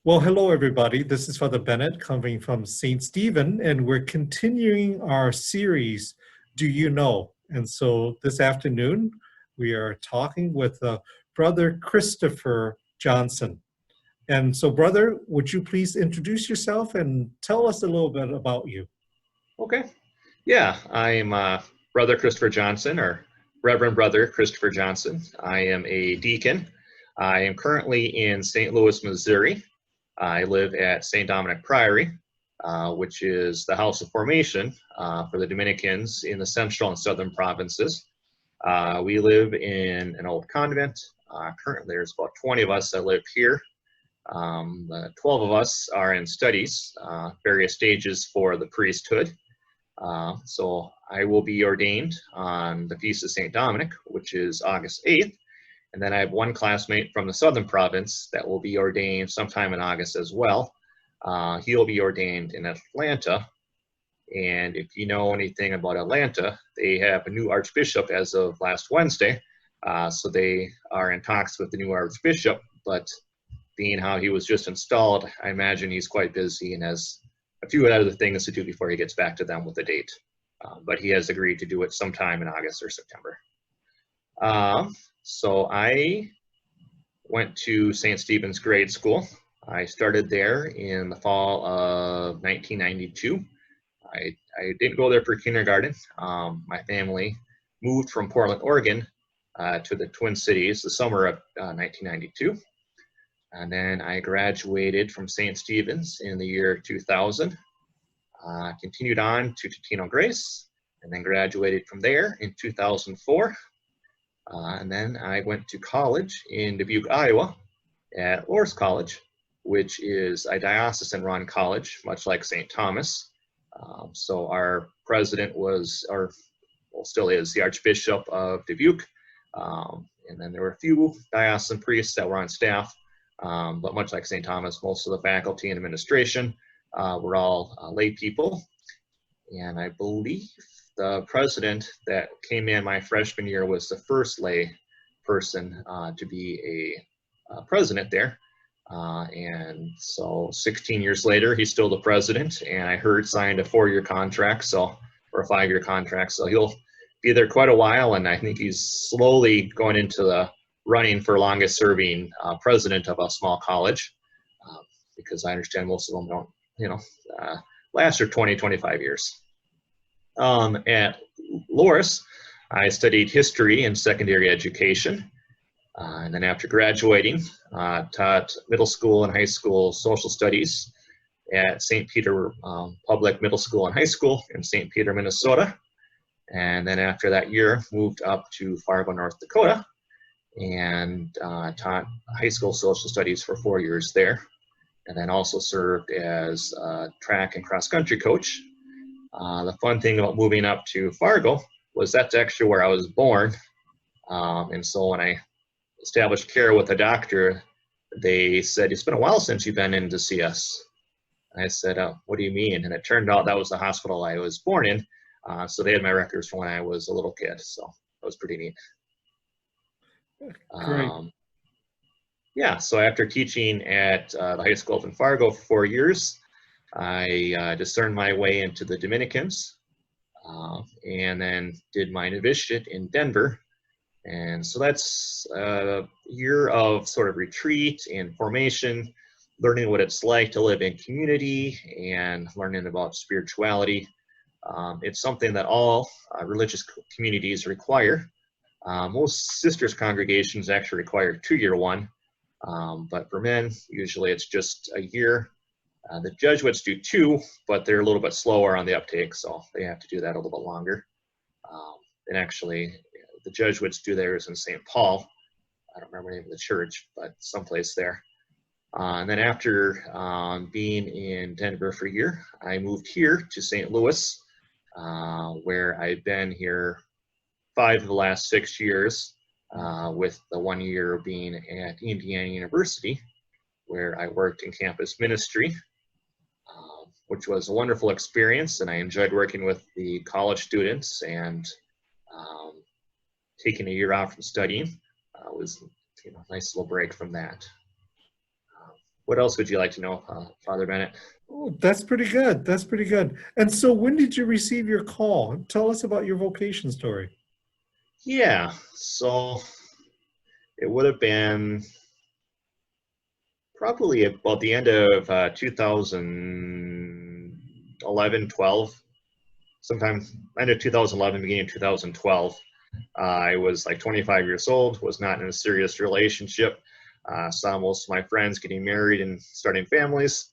Well, hello, everybody. This is Father Bennett coming from St. Stephen, and we're continuing our series, Do You Know? And so this afternoon, we are talking with Brother Christopher Johnson. And so, brother, would you please introduce yourself and tell us a little bit about you? Okay. Yeah, I'm Brother Christopher Johnson, or Reverend Brother Christopher Johnson. I am a deacon. I am currently in St. Louis, Missouri. I live at St. Dominic Priory, which is the house of formation for the Dominicans in the central and southern provinces. We live in an old convent. Currently, there's about 20 of us that live here. 12 of us are in studies, various stages for the priesthood. So I will be ordained on the Feast of St. Dominic, which is August 8th. And then I have one classmate from the southern province that will be ordained sometime in August as well. He'll be ordained in Atlanta. And if you know anything about Atlanta, they have a new archbishop as of last Wednesday. So they are in talks with the new archbishop, but being how he was just installed, I imagine he's quite busy and has a few other things to do before he gets back to them with a date. But he has agreed to do it sometime in August or September. So I went to St. Stephen's grade school. I started there in the fall of 1992. I didn't go there for kindergarten. My family moved from Portland, Oregon to the Twin Cities the summer of 1992. And then I graduated from St. Stephen's in the year 2000, continued on to Totino Grace, and then graduated from there in 2004. And then I went to college in Dubuque, Iowa at Loras College, which is a diocesan-run college, much like St. Thomas. So our president was, or well, still is, the Archbishop of Dubuque. And then there were a few diocesan priests that were on staff. But much like St. Thomas, most of the faculty and administration were all lay people. And I believe the president that came in my freshman year was the first lay person to be a president there. And so 16 years later, he's still the president, and I heard signed a 4-year contract, or a 5-year contract. So he'll be there quite a while, and I think he's slowly going into the running for longest serving president of a small college, because I understand most of them don't, last for 20, 25 years. At Loras, I studied history and secondary education. And then after graduating, taught middle school and high school social studies at St. Peter Public Middle School and High School in St. Peter, Minnesota. And then after that year, moved up to Fargo, North Dakota, and taught high school social studies for 4 years there, and then also served as a track and cross-country coach. The fun thing about moving up to Fargo was that's actually where I was born, and so when I established care with a doctor, they said, "It's been a while since you've been in to see us." I said, "What do you mean?" And it turned out that was the hospital I was born in, so they had my records from when I was a little kid, so that was pretty neat. Great. Yeah, so after teaching at the high school in Fargo for 4 years, I discerned my way into the Dominicans, and then did my novitiate in Denver. And so that's a year of sort of retreat and formation, learning what it's like to live in community and learning about spirituality. It's something that all religious communities require. Most sisters congregations actually require a 2-year one, but for men, usually it's just a year. The Jesuits do 2, but they're a little bit slower on the uptake, so they have to do that a little bit longer. And actually, the Jesuits do theirs in St. Paul. I don't remember the name of the church, but someplace there. And then after being in Denver for a year, I moved here to St. Louis, where I've been here 5 of the last 6 years, with the 1 year being at Indiana University, where I worked in campus ministry, which was a wonderful experience, and I enjoyed working with the college students, and taking a year off from studying was a nice little break from that. What else would you like to know, Father Bennett? Oh, that's pretty good. That's pretty good. And so when did you receive your call? Tell us about your vocation story. Yeah, so it would have been probably about the end of 2011, 12, sometime end of 2011, beginning of 2012. I was like 25 years old, was not in a serious relationship, saw most of my friends getting married and starting families.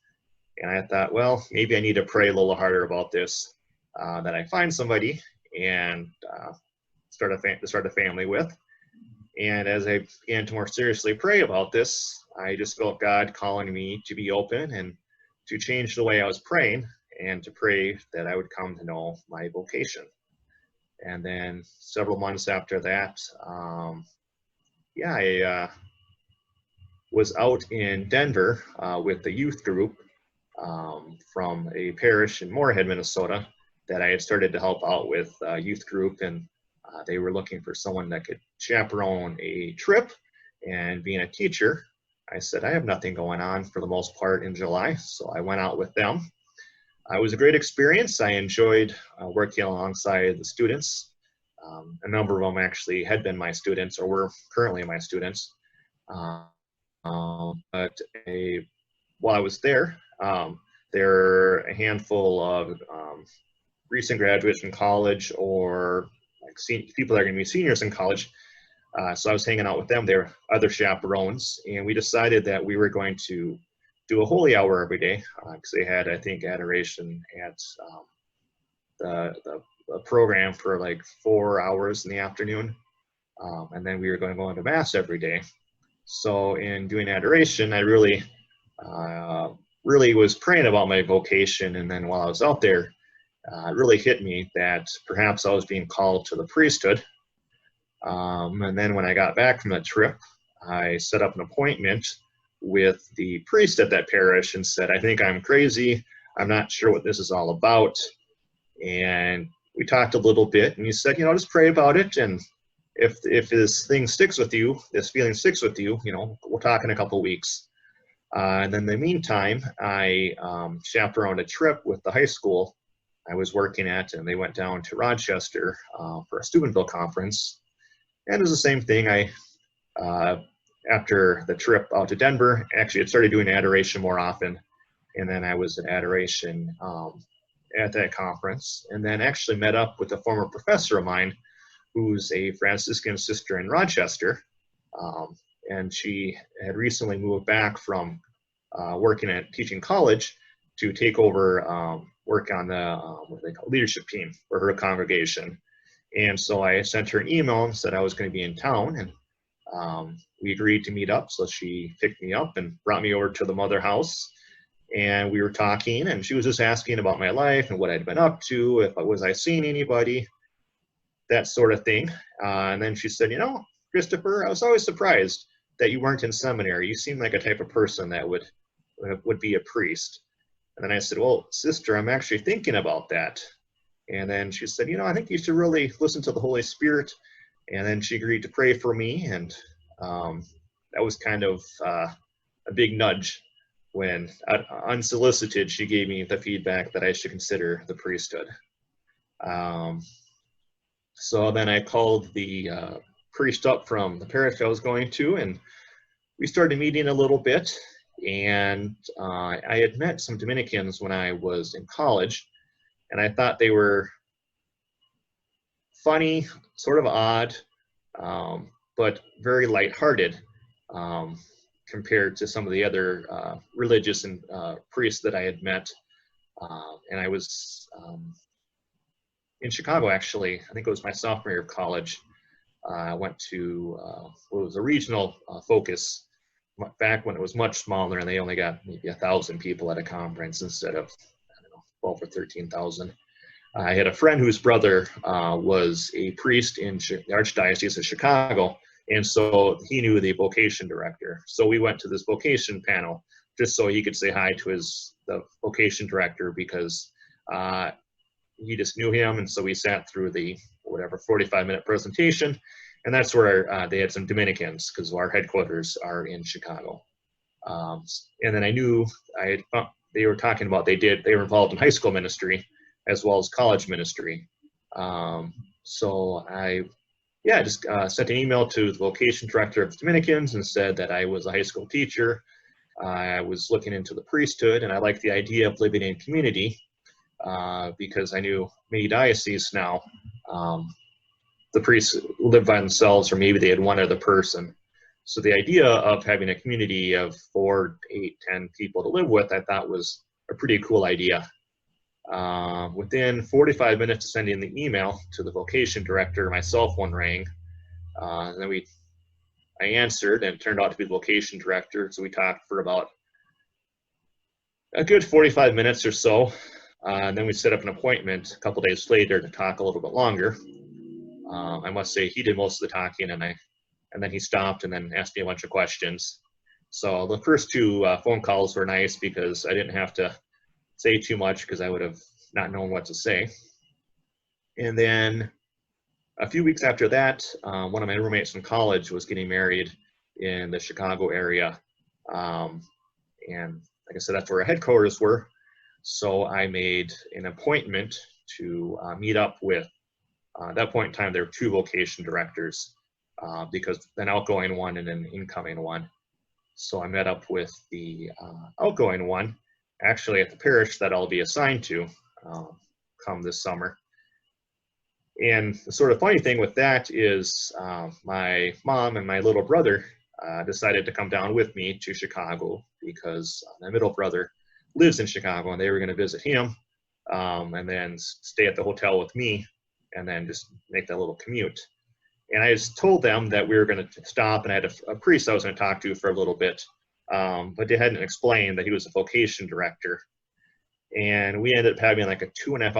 And I thought, well, maybe I need to pray a little harder about this, that I find somebody and start a family with. And as I began to more seriously pray about this, I just felt God calling me to be open and to change the way I was praying and to pray that I would come to know my vocation. And then several months after that, I was out in Denver with the youth group from a parish in Moorhead, Minnesota, that I had started to help out with youth group, and they were looking for someone that could chaperone a trip. And being a teacher, I said, I have nothing going on for the most part in July, so I went out with them. It was a great experience. I enjoyed working alongside the students. A number of them actually had been my students or were currently my students. But while I was there, there were a handful of recent graduates from college or like people that are going to be seniors in college. So I was hanging out with them. They were other chaperones, and we decided that we were going to do a holy hour every day because they had, I think, adoration at the program for like 4 hours in the afternoon, and then we were going to go into mass every day. So in doing adoration, I really was praying about my vocation, and then while I was out there, it really hit me that perhaps I was being called to the priesthood. And then when I got back from that trip, I set up an appointment with the priest at that parish and said, I think I'm crazy. I'm not sure what this is all about. And we talked a little bit, and he said, just pray about it. And if this thing sticks with you, this feeling sticks with you, we'll talk in a couple of weeks. And then in the meantime, I chaperoned a trip with the high school I was working at, and they went down to Rochester for a Steubenville conference. And it was the same thing. After the trip out to Denver, actually, I started doing adoration more often. And then I was at adoration at that conference, and then actually met up with a former professor of mine who's a Franciscan sister in Rochester. And she had recently moved back from working at teaching college to take over work on the what they call leadership team for her congregation. And so I sent her an email and said I was going to be in town, and we agreed to meet up. So she picked me up and brought me over to the mother house, and we were talking, and she was just asking about my life and what I'd been up to, if I was seeing anybody, that sort of thing. And then she said, Christopher, I was always surprised that you weren't in seminary. You seem like a type of person that would be a priest. And then I said, well, sister, I'm actually thinking about that. And then she said, I think you should really listen to the Holy Spirit. And then she agreed to pray for me. And that was kind of a big nudge when, unsolicited, she gave me the feedback that I should consider the priesthood. So then I called the priest up from the parish I was going to, and we started meeting a little bit. And I had met some Dominicans when I was in college, and I thought they were funny, sort of odd, but very lighthearted compared to some of the other religious and priests that I had met. And I was in Chicago, actually. I think it was my sophomore year of college. I went to what was a regional focus back when it was much smaller, and they only got maybe 1,000 people at a conference instead of 12 or 13,000. I had a friend whose brother was a priest in the Archdiocese of Chicago, and so he knew the vocation director. So we went to this vocation panel just so he could say hi to the vocation director, because he just knew him. And so we sat through the 45-minute presentation, and that's where they had some Dominicans, because our headquarters are in Chicago. And then I knew they were talking about they were involved in high school ministry as well as college ministry. So I just sent an email to the vocation director of the Dominicans and said that I was a high school teacher. I was looking into the priesthood, and I liked the idea of living in community because I knew many dioceses now, the priests lived by themselves, or maybe they had one other person. So the idea of having a community of 4, 8, 10 people to live with, I thought was a pretty cool idea. Within 45 minutes of sending the email to the vocation director, my cell phone rang. And then I answered, and it turned out to be the vocation director. So we talked for about a good 45 minutes or so. And then we set up an appointment a couple days later to talk a little bit longer. I must say he did most of the talking, and then he stopped and then asked me a bunch of questions. So the first 2 phone calls were nice because I didn't have to say too much because I would have not known what to say. And then a few weeks after that, one of my roommates from college was getting married in the Chicago area. And like I said, that's where our headquarters were. So I made an appointment to meet up with, at that point in time, there were 2 vocation directors because an outgoing one and an incoming one. So I met up with the outgoing one, actually at the parish that I'll be assigned to come this summer. And the sort of funny thing with that is my mom and my little brother decided to come down with me to Chicago because my middle brother lives in Chicago, and they were going to visit him and then stay at the hotel with me and then just make that little commute. And I just told them that we were going to stop, and I had a priest I was going to talk to for a little bit, but they hadn't explained that he was a vocation director. And we ended up having like a 2.5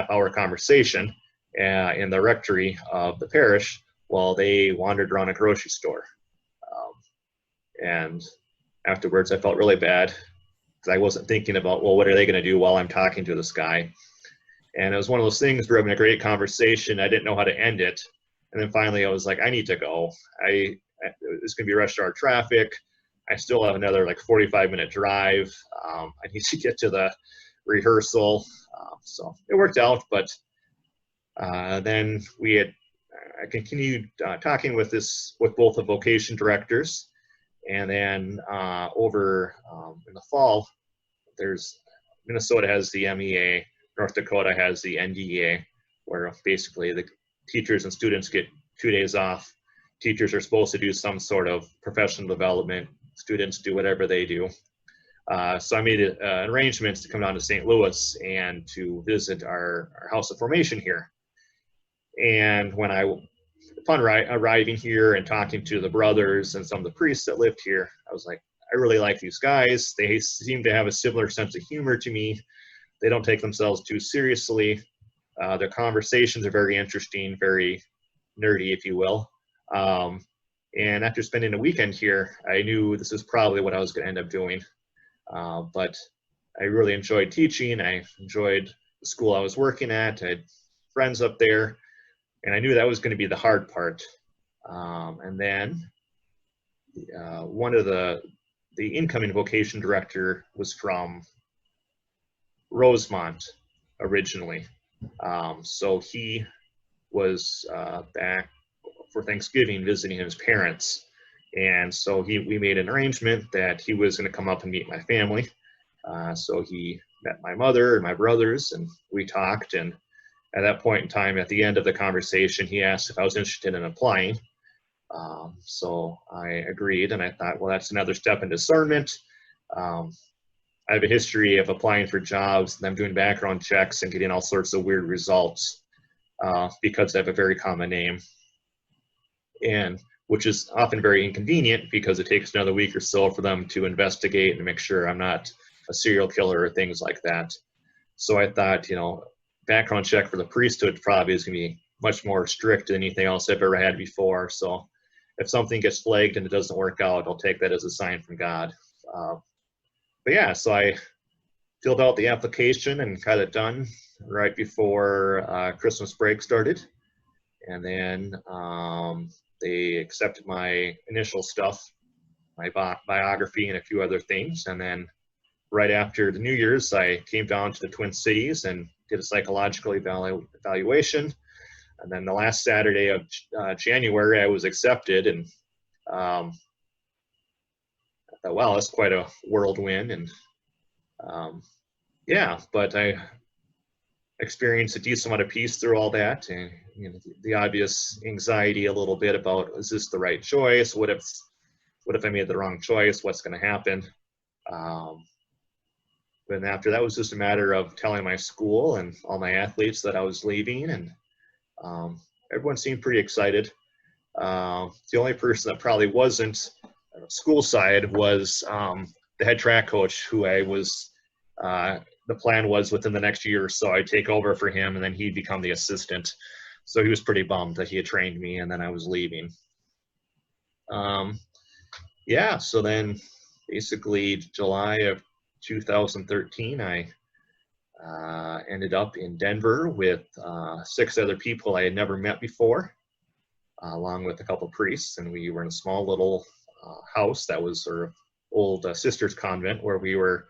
hour conversation in the rectory of the parish while they wandered around a grocery store. And afterwards, I felt really bad because I wasn't thinking about, well, what are they going to do while I'm talking to this guy? And it was one of those things, we were having a great conversation. I didn't know how to end it. And then finally, I was like, I need to go. It's going to be rush hour traffic. I still have another like 45-minute drive. I need to get to the rehearsal. So it worked out, but then I continued talking with both the vocation directors. And then over in the fall, Minnesota has the MEA, North Dakota has the NDEA, where basically the teachers and students get 2 days off. Teachers are supposed to do some sort of professional development. Students do whatever they do. So I made arrangements to come down to St. Louis and to visit our House of Formation here. And upon arriving here and talking to the brothers and some of the priests that lived here, I was like, I really like these guys. They seem to have a similar sense of humor to me. They don't take themselves too seriously. Their conversations are very interesting, very nerdy, if you will. And after spending a weekend here, I knew this is probably what I was going to end up doing. But I really enjoyed teaching. I enjoyed the school I was working at. I had friends up there, and I knew that was going to be the hard part. And then one of the incoming vocation director was from Rosemont originally. So he was back for Thanksgiving visiting his parents. And so we made an arrangement that he was going to come up and meet my family. So he met my mother and my brothers, and we talked. And at that point in time, at the end of the conversation, he asked if I was interested in applying. So I agreed, and I thought, well, that's another step in discernment. I have a history of applying for jobs, and I'm doing background checks and getting all sorts of weird results because I have a very common name, and which is often very inconvenient because it takes another week or so for them to investigate and make sure I'm not a serial killer or things like that. So I thought, background check for the priesthood probably is going to be much more strict than anything else I've ever had before. So if something gets flagged and it doesn't work out, I'll take that as a sign from God. But yeah, so I filled out the application and got it done right before Christmas break started. And then they accepted my initial stuff my biography and a few other things. And then right after the New Year's, I came down to the Twin Cities and did a psychological evaluation. And then the last Saturday of January, I was accepted, and I thought, wow, that's quite a whirlwind. And yeah, but I experienced a decent amount of peace through all that, and the obvious anxiety a little bit about, is this the right choice? What if I made the wrong choice? What's going to happen? But after that was just a matter of telling my school and all my athletes that I was leaving, and everyone seemed pretty excited. The only person that probably wasn't on the school side was the head track coach, who I was, the plan was within the next year or so I'd take over for him, and then he'd become the assistant. So he was pretty bummed that he had trained me and then I was leaving. Yeah, so then basically July of 2013, I ended up in Denver with 6 other people I had never met before, along with a couple of priests, and we were in a small little house that was sort of old sisters convent, where we were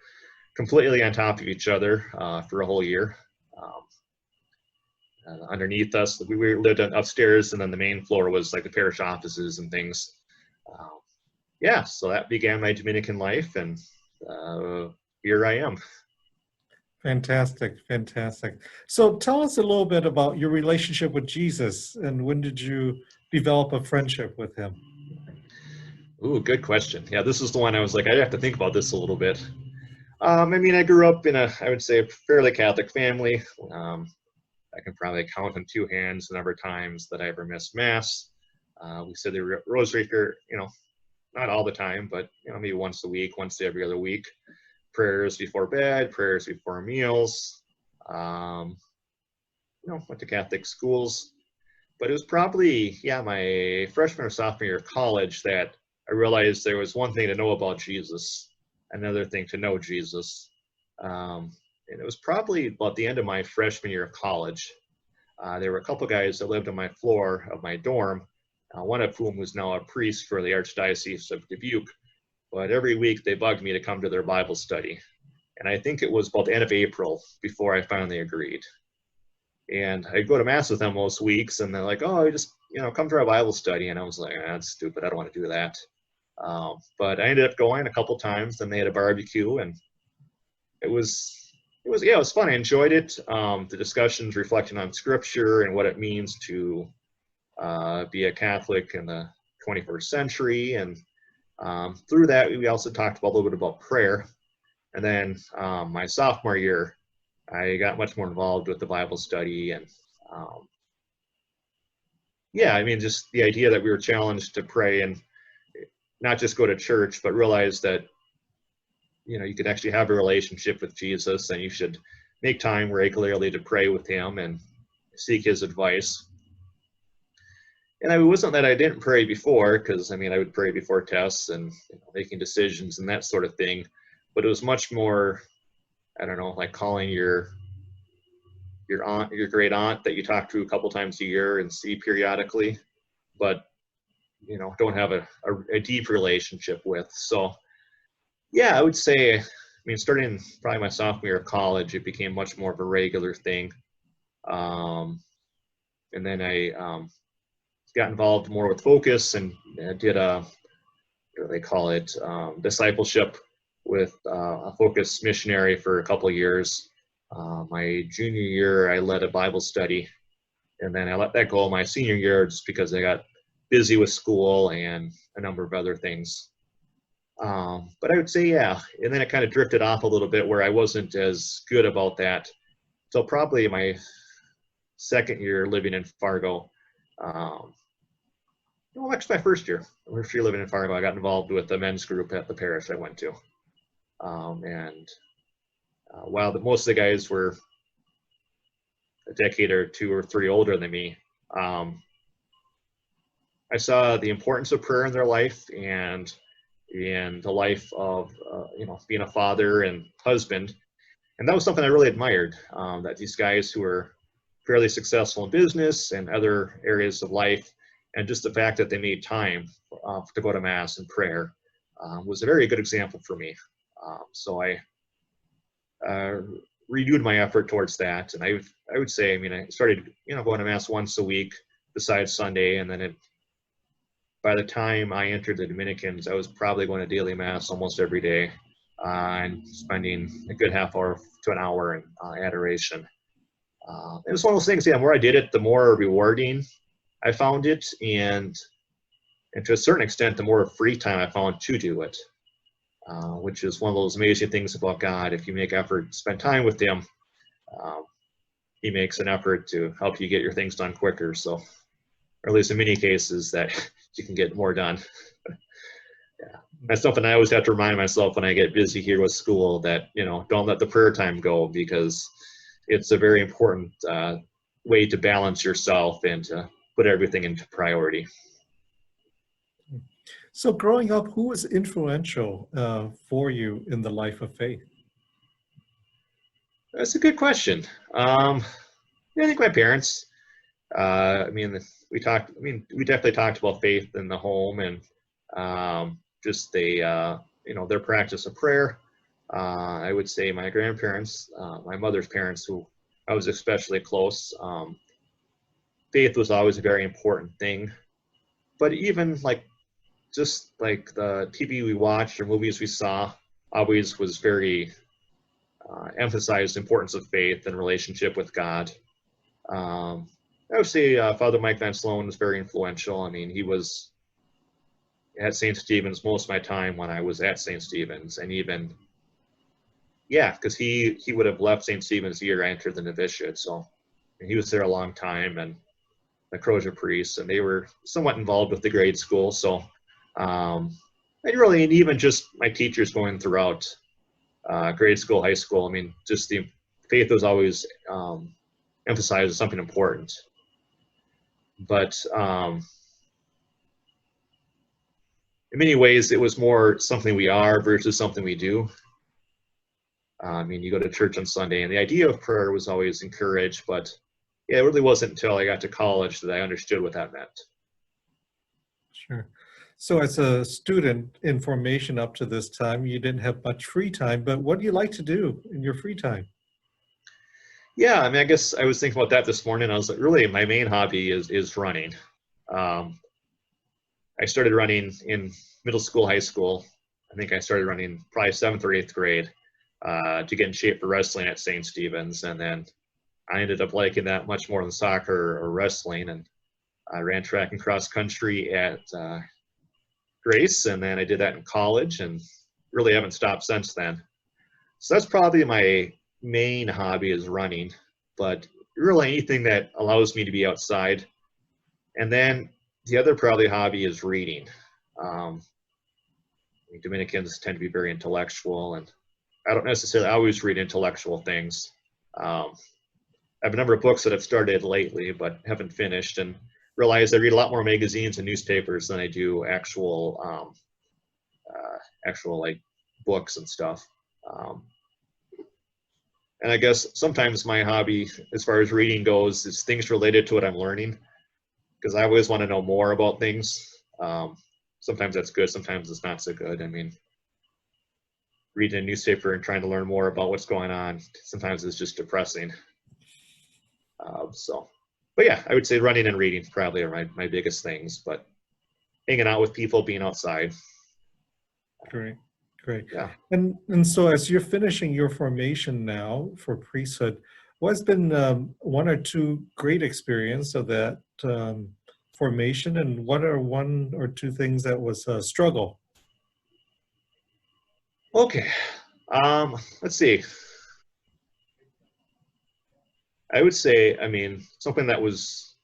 completely on top of each other for a whole year. Underneath us, we lived upstairs, and then the main floor was like the parish offices and things. Yeah, so that began my Dominican life, and here I am. Fantastic, fantastic. So tell us a little bit about your relationship with Jesus, and when did you develop a friendship with him? Ooh, good question. Yeah, this is the one I was like, I'd have to think about this a little bit. I mean, I grew up in I would say, a fairly Catholic family. I can probably count on 2 hands the number of times that I ever missed Mass. We said the rosary for, not all the time, but, maybe once a week, once every other week. Prayers before bed, prayers before meals. Went to Catholic schools. But it was probably, yeah, my freshman or sophomore year of college that I realized there was one thing to know about Jesus, another thing to know Jesus. And it was probably about the end of my freshman year of college. There were a couple guys that lived on my floor of my dorm, one of whom was now a priest for the Archdiocese of Dubuque. But every week they bugged me to come to their Bible study. And I think it was about the end of April before I finally agreed. And I'd go to Mass with them most weeks, and they're like, oh, you just, come to our Bible study. And I was like, that's stupid. I don't want to do that. But I ended up going a couple times. Then they had a barbecue, and it was fun. I enjoyed it. The discussions reflecting on Scripture and what it means to be a Catholic in the 21st century. And through that, we also talked a little bit about prayer. And then my sophomore year, I got much more involved with the Bible study. And yeah, I mean, just the idea that we were challenged to pray and not just go to church, but realize that, you could actually have a relationship with Jesus, and you should make time regularly to pray with him and seek his advice. And it wasn't that I didn't pray before, because I would pray before tests and making decisions and that sort of thing. But it was much more, I don't know, like calling your aunt, your great aunt that you talk to a couple times a year and see periodically, but don't have a deep relationship with. So yeah, I would say, starting probably my sophomore year of college, it became much more of a regular thing. And then I got involved more with Focus and did what do they call it, discipleship with a Focus missionary for a couple of years. My junior year, I led a Bible study, and then I let that go my senior year just because I got busy with school and a number of other things. But I would say, yeah, and then it kind of drifted off a little bit where I wasn't as good about that. So probably my second year living in Fargo, actually my first year living in Fargo, I got involved with the men's group at the parish I went to. While most of the guys were a decade or 2 or 3 older than me, I saw the importance of prayer in their life and in the life of being a father and husband. And that was something I really admired, that these guys who were fairly successful in business and other areas of life, and just the fact that they made time to go to Mass and prayer, was a very good example for me. So I renewed my effort towards that, and I would say, I mean, I started going to mass once a week besides Sunday, and then by the time I entered the Dominicans, I was probably going to daily mass almost every day, and spending a good half hour to an hour in adoration. It was one of those things. Yeah, the more I did it, the more rewarding I found it, and to a certain extent, the more free time I found to do it. Which is one of those amazing things about God. If you make effort, spend time with Him, He makes an effort to help you get your things done quicker. So, or at least in many cases, that you can get more done. Yeah, that's something I always have to remind myself when I get busy here with school. That don't let the prayer time go, because it's a very important way to balance yourself and to put everything into priority. So growing up, who was influential for you in the life of faith? That's a good question. I think my parents. I mean, we talked. I mean, we definitely talked about faith in the home, and just their practice of prayer. I would say my grandparents, my mother's parents, who I was especially close. Faith was always a very important thing. But even just like the TV we watched or movies we saw, always was very emphasized the importance of faith and relationship with God. I would say Father Mike Van Sloan was very influential. I mean, he was at St. Stephen's most of my time when I was at St. Stephen's, and even, yeah, because he would have left St. Stephen's the year I entered the novitiate, so he was there a long time, and the Crozier priests, and they were somewhat involved with the grade school, so, and even just my teachers going throughout grade school, high school, I mean, just the faith was always emphasized as something important. But in many ways, it was more something we are versus something we do. I mean, you go to church on Sunday, and the idea of prayer was always encouraged, but yeah, it really wasn't until I got to college that I understood what that meant. Sure. So as a student in formation up to this time, you didn't have much free time, but what do you like to do in your free time? Yeah, I mean, I guess I was thinking about that this morning. I was like, really, my main hobby is running. I started running in middle school, high school. I think I started running probably 7th or 8th grade to get in shape for wrestling at St. Stephen's. And then I ended up liking that much more than soccer or wrestling. And I ran track and cross country at Grace. And then I did that in college and really haven't stopped since then. So that's probably my main hobby, is running. But really anything that allows me to be outside. And then the other probably hobby is reading. Dominicans tend to be very intellectual, and I don't necessarily always read intellectual things. I have a number of books that I've started lately but haven't finished, and realize I read a lot more magazines and newspapers than I do actual like books and stuff. And I guess sometimes my hobby, as far as reading goes, is things related to what I'm learning, because I always want to know more about things. Sometimes that's good, sometimes it's not so good. I mean, reading a newspaper and trying to learn more about what's going on, sometimes it's just depressing. But yeah, I would say running and reading probably are my biggest things, but hanging out with people, being outside. Great. Great. Yeah. And so as you're finishing your formation now for priesthood, what's been one or two great experience of that formation, and what are one or two things that was a struggle? Okay. Let's see. I would say, I mean, something that was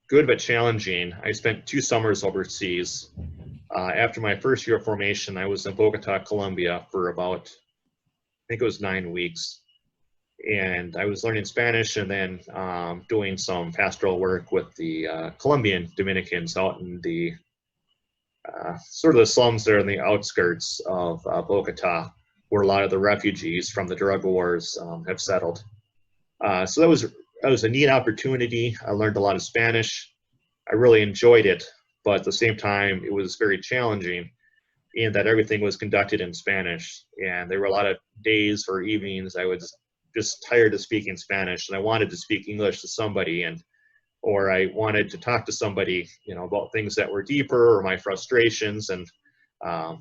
good but challenging. I spent 2 summers overseas. After my first year of formation, I was in Bogota, Colombia for about, I think it was 9 weeks. And I was learning Spanish and then doing some pastoral work with the Colombian Dominicans out in the sort of the slums there in the outskirts of Bogota, where a lot of the refugees from the drug wars have settled. So that was a neat opportunity. I learned a lot of Spanish. I really enjoyed it, but at the same time, it was very challenging in that everything was conducted in Spanish. And there were a lot of days or evenings I was just tired of speaking Spanish, and I wanted to speak English to somebody, or I wanted to talk to somebody, about things that were deeper or my frustrations. And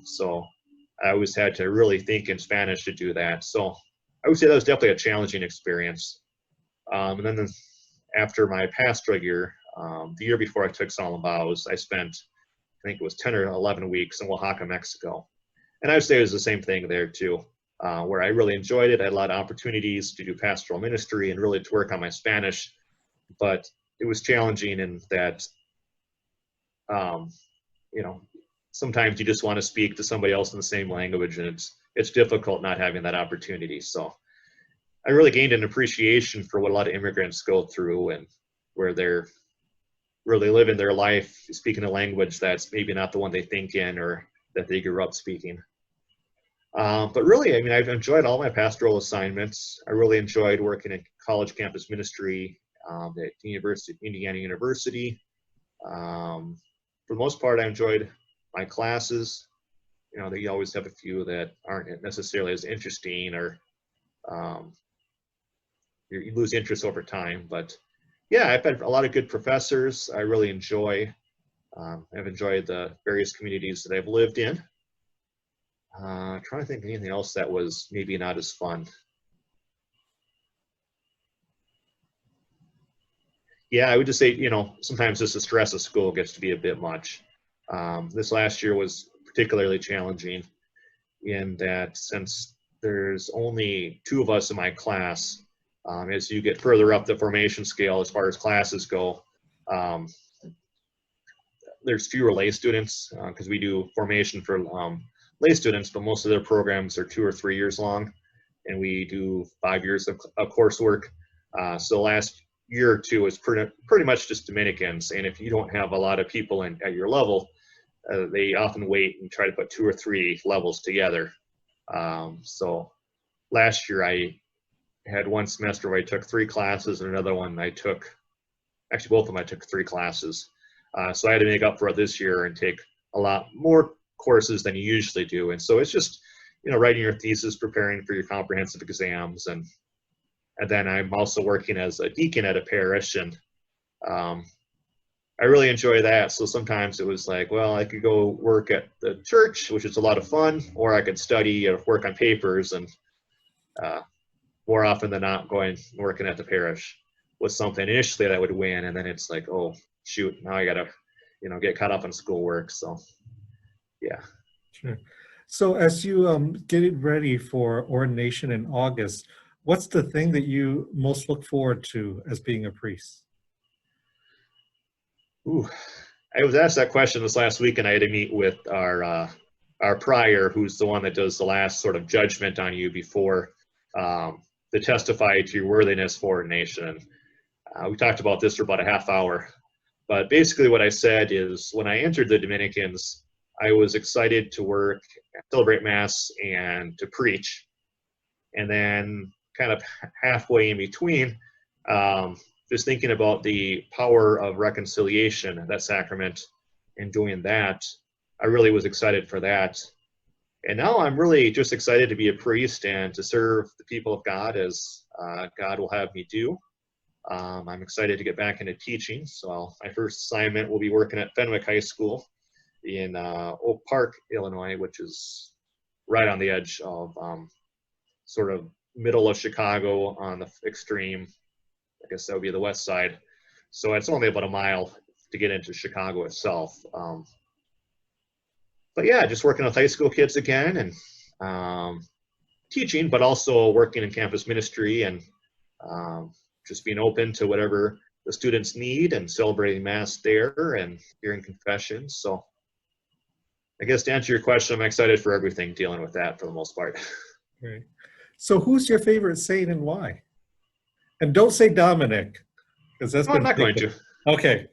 so I always had to really think in Spanish to do that. So I would say that was definitely a challenging experience. And then after my pastoral year, the year before I took solemn vows, I spent, I think it was 10 or 11 weeks in Oaxaca, Mexico. And I would say it was the same thing there too, where I really enjoyed it. I had a lot of opportunities to do pastoral ministry and really to work on my Spanish, but it was challenging in that, sometimes you just want to speak to somebody else in the same language, and it's difficult not having that opportunity. So I really gained an appreciation for what a lot of immigrants go through, and where they're really living their life speaking a language that's maybe not the one they think in or that they grew up speaking. But really, I've enjoyed all my pastoral assignments. I really enjoyed working in college campus ministry at Indiana University. For the most part, I enjoyed my classes. They always have a few that aren't necessarily as interesting, or you lose interest over time. But yeah, I've had a lot of good professors. I really enjoy. I've enjoyed the various communities that I've lived in. Trying to think of anything else that was maybe not as fun. Yeah, I would just say, sometimes just the stress of school gets to be a bit much. This last year was particularly challenging in that, since there's only 2 of us in my class, as you get further up the formation scale as far as classes go, there's fewer lay students because we do formation for lay students, but most of their programs are 2 or 3 years long, and we do 5 years of coursework. So last year or 2 is pretty much just Dominicans, and if you don't have a lot of people at your level, they often wait and try to put 2 or 3 levels together. So last year I had one semester where I took 3 classes, and another one actually both of them I took 3 classes. So I had to make up for it this year and take a lot more courses than you usually do. And so it's just, writing your thesis, preparing for your comprehensive exams. And then I'm also working as a deacon at a parish, and I really enjoy that. So sometimes it was like, well, I could go work at the church, which is a lot of fun, or I could study or work on papers. And more often than not, working at the parish was something initially that I would win, and then it's like, oh shoot, now I gotta get caught up on schoolwork. So yeah. Sure. So as you get ready for ordination in August, what's the thing that you most look forward to as being a priest? Ooh, I was asked that question this last week, and I had to meet with our prior, who's the one that does the last sort of judgment on you before to testify to your worthiness for ordination. We talked about this for about a half hour, but basically what I said is, when I entered the Dominicans, I was excited to work, celebrate Mass, and to preach. And then kind of halfway in between, just thinking about the power of reconciliation, that sacrament, and doing that, I really was excited for that. And now I'm really just excited to be a priest and to serve the people of God as God will have me do. I'm excited to get back into teaching. So my first assignment will be working at Fenwick High School in Oak Park, Illinois, which is right on the edge of sort of middle of Chicago on the extreme. I guess that would be the west side. So it's only about a mile to get into Chicago itself. But yeah, just working with high school kids again, and teaching, but also working in campus ministry, and just being open to whatever the students need, and celebrating Mass there and hearing confessions. So I guess to answer your question, I'm excited for everything dealing with that for the most part. Great. So who's your favorite saint and why? And don't say Dominic, because that's No, I'm not going to. Okay.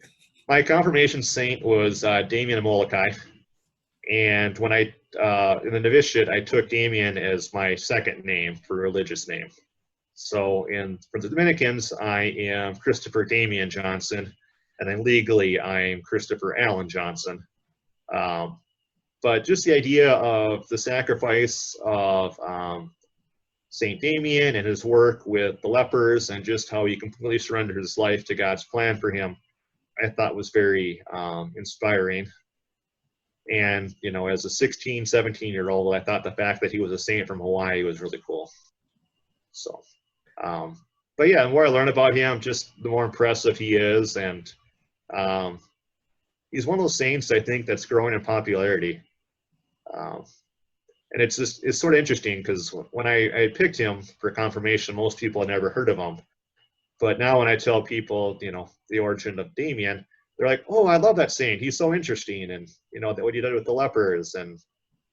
My confirmation saint was Damien Molokai. And when in the novitiate, I took Damien as my second name for religious name. So for the Dominicans, I am Christopher Damien Johnson, and then legally I am Christopher Allen Johnson. but just the idea of the sacrifice of Saint Damien and his work with the lepers, and just how he completely surrendered his life to God's plan for him, I thought was very inspiring. And, you know, as a 16, 17-year-old, I thought the fact that he was a saint from Hawaii was really cool. So, but yeah, the more I learn about him, just the more impressive he is. And he's one of those saints, I think, that's growing in popularity. And it's sort of interesting, because when I picked him for confirmation, most people had never heard of him. But now when I tell people, you know, the origin of Damien, they're like, "Oh, I love that saint. He's so interesting." And, you know, what he did with the lepers. And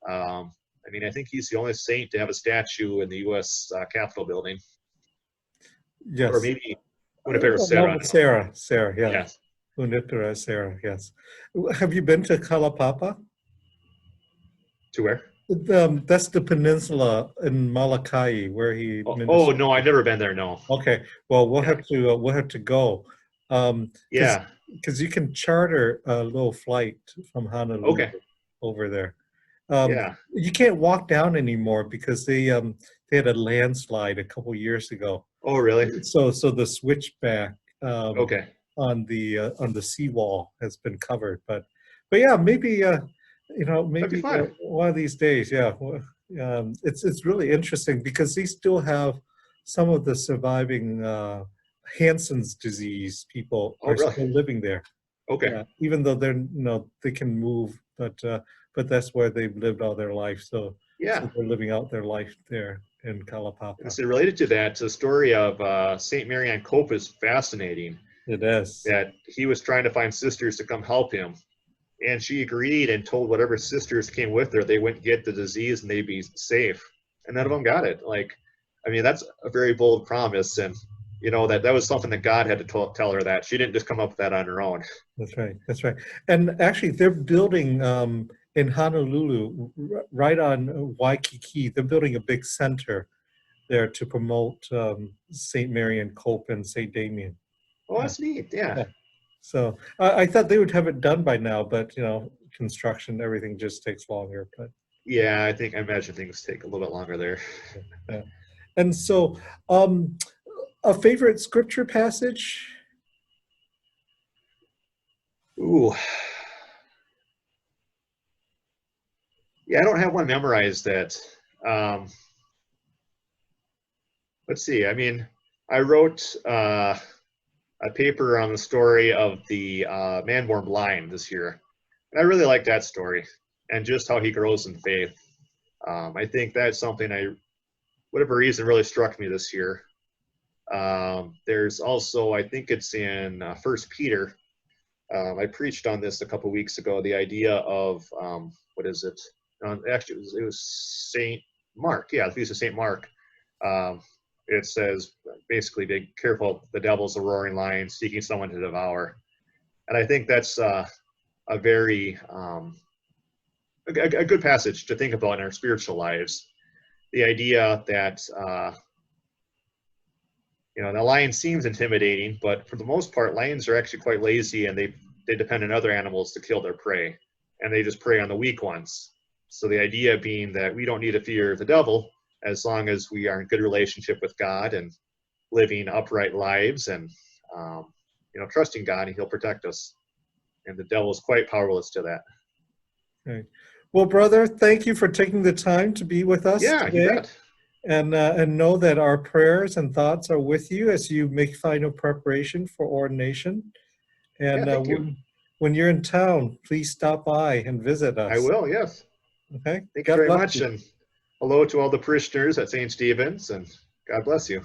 I mean, I think he's the only saint to have a statue in the U.S. Capitol building. Or Yes. maybe Junipero No, Serra. Sarah, yeah. Yes. Junipero Serra, yes. Have you been to Kalapapa? To where? That's the peninsula in Malakai where he Oh, ministered. no, I've never been there. No. Okay, well, we'll Yeah. have to go, Yeah. because you can charter a little flight from Honolulu Okay. over there. Yeah. You can't walk down anymore because they had a landslide a couple years ago. Oh, really? So the switchback Okay. on the seawall has been covered, but yeah, maybe you know, That'd be maybe fun. one of these days, yeah. It's really interesting because they still have some of the surviving Hansen's disease people Oh, are really? still living there. Okay. Yeah, even though they're, you know, they can move, but that's where they've lived all their life. So Yeah. they're living out their life there in And Kalapapa. so related to that, the story of Saint Marianne Cope is fascinating. It is. That he was trying to find sisters to come help him, and she agreed and told whatever sisters came with her they wouldn't get the disease and they'd be safe. And none of them got it. Like, I mean, that's a very bold promise, and you know that was something that God had to tell her. That she didn't just come up with that on her own. That's right. That's right. And actually, they're building in Honolulu, right on Waikiki. They're building a big center there to promote Saint Mary and Cope and Saint Damien. Oh, that's neat. Yeah. Yeah. So I thought they would have it done by now, but you know, construction, everything just takes longer. But Yeah, I imagine things take a little bit longer there. yeah. And so, a favorite scripture passage? Ooh. Yeah, I don't have one memorized that. Let's see. I mean, I wrote a paper on the story of the man born blind this year. And I really like that story and just how he grows in faith. I think that's something whatever reason, really struck me this year. There's also, I think it's in First Peter. I preached on this a couple weeks ago. The idea of what is it? Actually, it was Saint Mark. Yeah, the feast of Saint Mark. It says basically, be careful. The devil's a roaring lion, seeking someone to devour. And I think that's a very a good passage to think about in our spiritual lives. The idea that you know, the lion seems intimidating, but for the most part, lions are actually quite lazy, and they depend on other animals to kill their prey, and they just prey on the weak ones. So the idea being that we don't need to fear the devil as long as we are in good relationship with God and living upright lives, and you know, trusting God, and He'll protect us. And the devil is quite powerless to that. Okay. Well, brother, thank you for taking the time to be with us Yeah, you today. bet. And know that our prayers and thoughts are with you as you make final preparation for ordination. And Yeah, thank you. when you're in town, please stop by and visit I us. will, yes. Okay. Thank you God very bless much, you. and hello to all the parishioners at St. Stephen's, and God bless you.